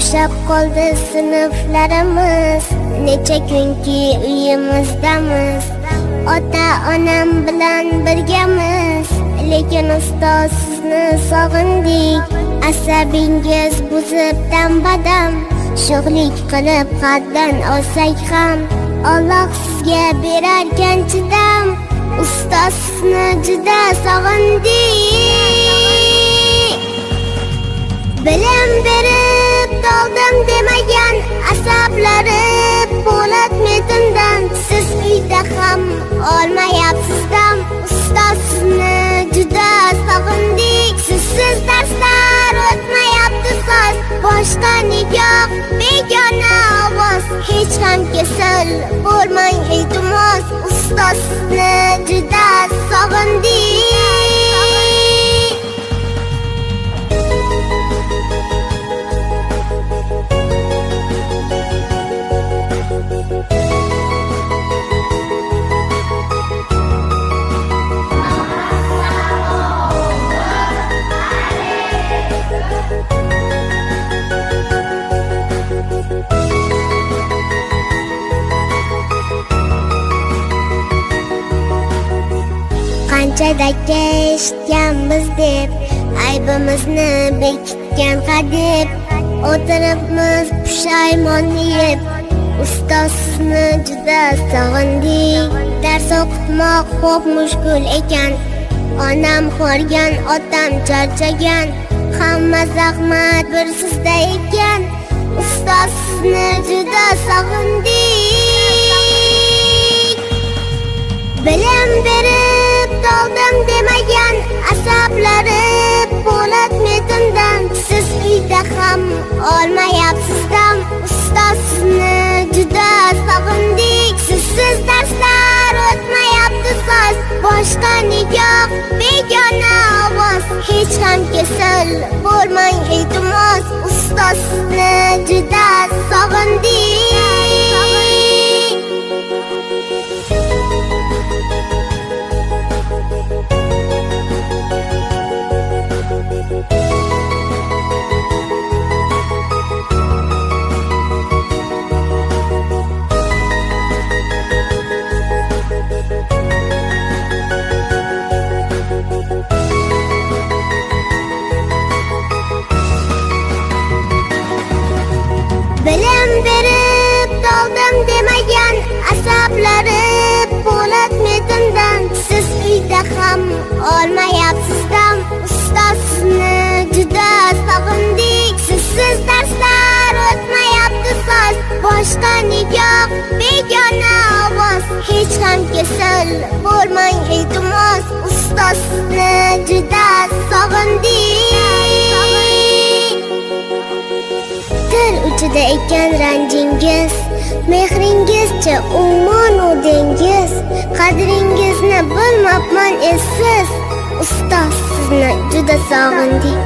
Bo'shab qoldi sinflarimiz, necha kunki uyimizdamiz. Ota-onam bilan birgamiz, lekin ustoz sizni sog'indik. Asabingiz buzib dam-badam, sho'xlik qilib qaddan olsak ham, Alloh sizga berarkan chidam. Ustoz sizni juda sog'indik. Bilim berib doldim demagan asablari po'lat metindan, siz uyda ham olmayapsiz dam. Ustoz sizni juda sog'indik. Sizsiz darslar o'tmayapti soz, boshqa nigoh begona ovoz. Hech ham kasal bo'lmang iltimos, ustoz sizni juda sog'indik. Qanchadaka eshitganmiz deb, aybimizni bekitgan hadeb, o'tiribmiz pushaymon yeb. Ustoz sizni juda sog'indik. Dars o'qitmoq xo'p mushkul ekan, onam xo'rgan, otam charchagan, hamma zahmat bir sizda ekan. Ustoz sizni juda sog'indik. Bilim berib doldim demagan asablari po'lat metindan, siz uyda ham olmayapsiz dam. Ustoz sizni juda sog'indik. Sizsiz darslar o'tmayapti soz, boshqa nigoh begona ovoz. Hech ham kasal bo'lmang iltimos, ustoz sizni juda sog'indik. Bilim berib doldim demagan asablari po'lat metindan, siz uyda ham olmayapsiz dam. Ustoz sizni juda sog'indik. Sizsiz darslar o'tmayapti soz, boshqa nigoh begona ovoz. Hech ham kasal bo'lmang iltimos, ustoz sizni juda sog'indik. Til uchida ekan ranjingiz, mehringizcha ummonu dengiz. Qadringizni bilmabman esiz, ustoz sizni juda sog'indik.